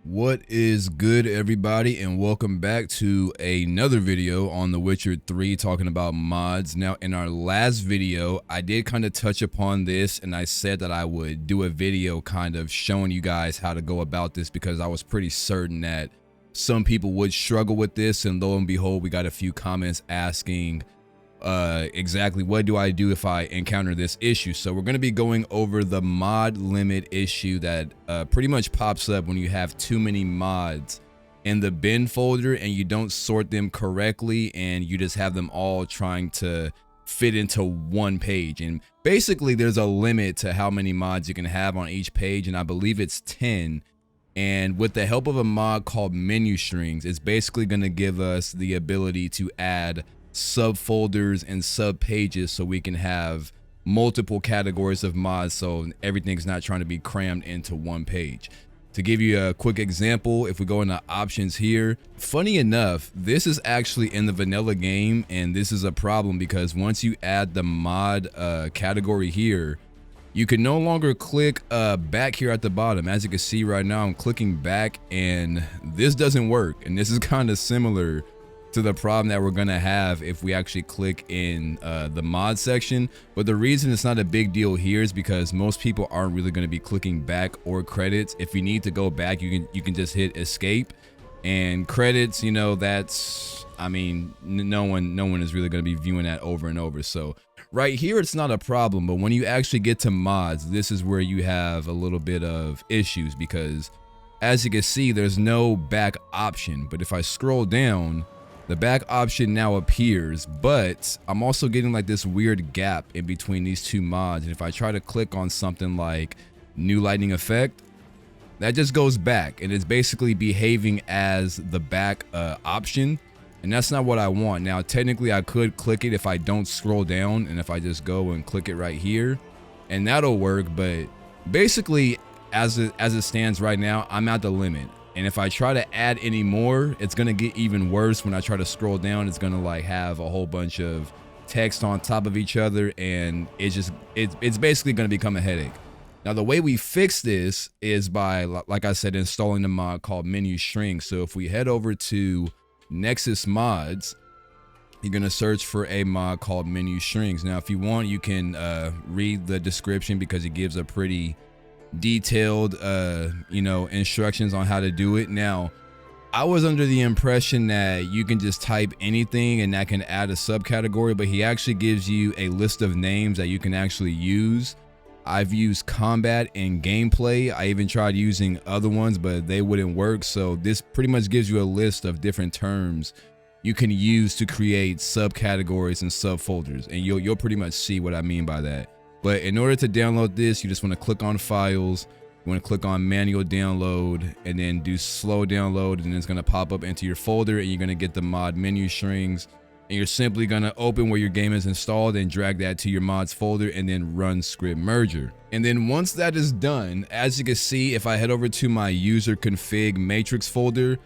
What is good, everybody, and welcome back to another video on The Witcher 3 talking about mods. Now, in our last video, I did kind of touch upon this, and I said that I would do a video kind of showing you guys how to go about this because I was pretty certain that some people would struggle with this, and lo and behold, we got a few comments asking exactly what do I do if I encounter this issue. So we're going to be going over the mod limit issue that pretty much pops up when you have too many mods in the bin folder and you don't sort them correctly, and you just have them all trying to fit into one page. And basically there's a limit to how many mods you can have on each page, and I believe it's 10. And with the help of a mod called Menu Strings, it's basically going to give us the ability to add subfolders and sub pages so we can have multiple categories of mods, so everything's not trying to be crammed into one page. To give you a quick example, if we go into options here, funny enough, this is actually in the vanilla game, and this is a problem because once you add the mod category here, you can no longer click back here at the bottom. As you can see right now, I'm clicking back and this doesn't work, and this is kind of similar to the problem that we're gonna have if we actually click in the mod section. But the reason it's not a big deal here is because most people aren't really going to be clicking back or credits. If you need to go back, you can just hit escape, and credits, you know, that's, I mean, no one is really going to be viewing that over and over. So right here it's not a problem, but when you actually get to mods, this is where you have a little bit of issues, because as you can see there's no back option. But if I scroll down, the back option now appears, but I'm also getting like this weird gap in between these two mods. And if I try to click on something like new lightning effect, that just goes back, and it's basically behaving as the back option, and that's not what I want. Now technically I could click it if I don't scroll down, and if I just go and click it right here, and that'll work. But basically as it stands right now, I'm at the limit. And if I try to add any more, it's gonna get even worse. When I try to scroll down, it's gonna like have a whole bunch of text on top of each other, and it's basically gonna become a headache. Now the way we fix this is by, like I said, installing the mod called Menu Strings. So if we head over to Nexus Mods, you're gonna search for a mod called Menu Strings. Now if you want, you can read the description because it gives a pretty detailed you know, instructions on how to do it. Now I was under the impression that you can just type anything and that can add a subcategory, but he actually gives you a list of names that you can actually use. I've used combat and gameplay. I even tried using other ones, but they wouldn't work. So this pretty much gives you a list of different terms you can use to create subcategories and subfolders, and you'll pretty much see what I mean by that. But in order to download this, you just want to click on files, you want to click on manual download, and then do slow download, and it's going to pop up into your folder, and you're going to get the mod Menu Strings, and you're simply going to open where your game is installed and drag that to your mods folder, and then run script merger. And then once that is done, as you can see, if I head over to my user config matrix folder,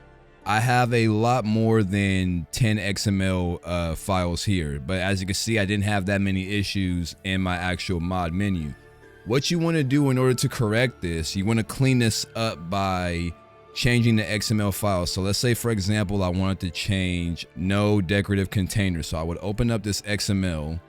I have a lot more than 10 XML files here, but as you can see, I didn't have that many issues in my actual mod menu. What you want to do in order to correct this, you want to clean this up by changing the XML files. So let's say, for example, I wanted to change no decorative container. So I would open up this XML,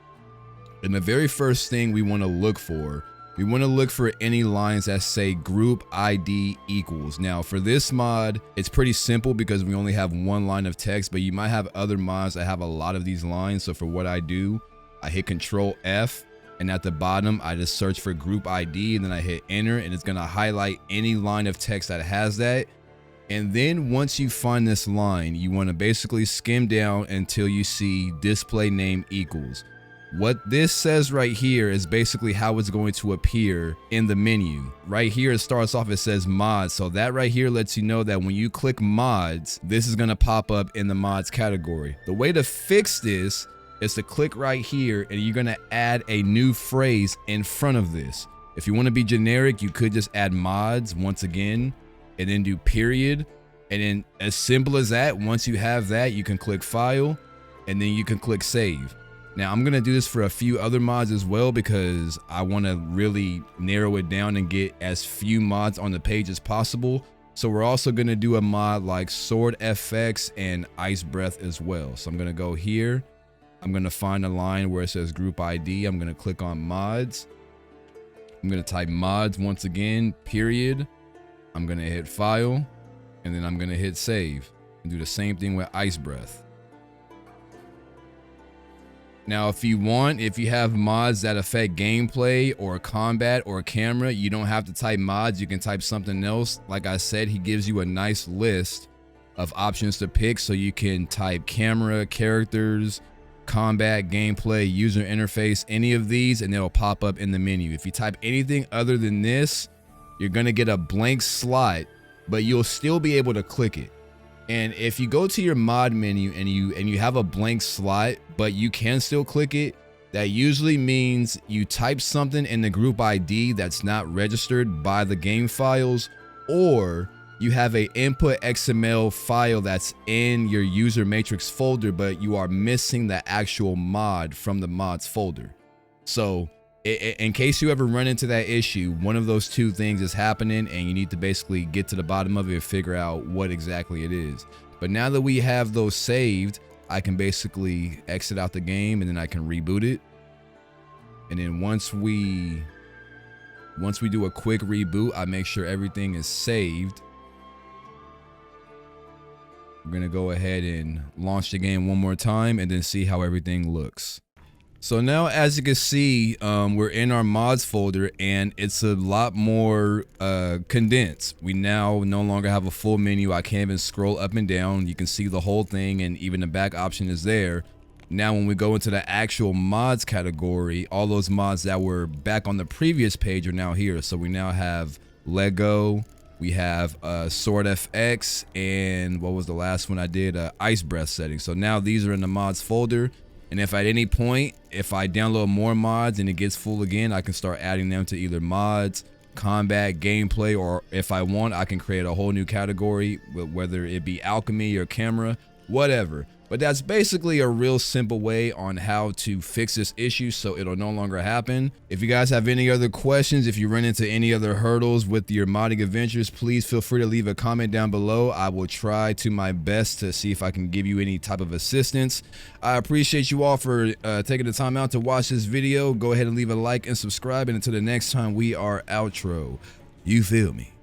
and the very first thing we want to look for, we want to look for any lines that say group ID equals. Now for this mod, it's pretty simple because we only have one line of text, but you might have other mods that have a lot of these lines. So for what I do, I hit Control F, and at the bottom, I just search for group ID, and then I hit enter, and it's going to highlight any line of text that has that. And then once you find this line, you want to basically skim down until you see display name equals. What this says right here is basically how it's going to appear in the menu. Right here, it starts off, it says mods. So that right here lets you know that when you click mods, this is going to pop up in the mods category. The way to fix this is to click right here, and you're going to add a new phrase in front of this. If you want to be generic, you could just add mods once again, and then do period. And then as simple as that, once you have that, you can click file, and then you can click save. Now I'm going to do this for a few other mods as well, because I want to really narrow it down and get as few mods on the page as possible. So we're also going to do a mod like Sword FX and Ice Breath as well. So I'm going to go here. I'm going to find a line where it says group ID. I'm going to click on mods. I'm going to type mods once again, period. I'm going to hit file, and then I'm going to hit save and do the same thing with Ice Breath. Now, if you have mods that affect gameplay or combat or camera, you don't have to type mods. You can type something else. Like I said, he gives you a nice list of options to pick. So you can type camera, characters, combat, gameplay, user interface, any of these, and it'll pop up in the menu. If you type anything other than this, you're going to get a blank slot, but you'll still be able to click it. And if you go to your mod menu and you have a blank slot, but you can still click it, that usually means you type something in the group ID that's not registered by the game files, or you have a input XML file that's in your user matrix folder, but you are missing the actual mod from the mods folder. So in case you ever run into that issue, one of those two things is happening, and you need to basically get to the bottom of it and figure out what exactly it is. But now that we have those saved, I can basically exit out the game, and then I can reboot it. And then once we do a quick reboot, I make sure everything is saved. We're gonna go ahead and launch the game one more time and then see how everything looks. So now, as you can see, we're in our mods folder, and it's a lot more condensed. We now no longer have a full menu. I can't even scroll up and down. You can see the whole thing, and even the back option is there. Now, when we go into the actual mods category, all those mods that were back on the previous page are now here. So we now have Lego, we have Sword FX, and what was the last one I did? Ice Breath setting. So now these are in the mods folder. And if at any point, if I download more mods and it gets full again, I can start adding them to either mods, combat, gameplay, or if I want, I can create a whole new category, whether it be alchemy or camera, whatever. But that's basically a real simple way on how to fix this issue so it'll no longer happen. If you guys have any other questions, if you run into any other hurdles with your modding adventures, please feel free to leave a comment down below. I will try to my best to see if I can give you any type of assistance. I appreciate you all for taking the time out to watch this video. Go ahead and leave a like and subscribe. And until the next time we are outro, you feel me?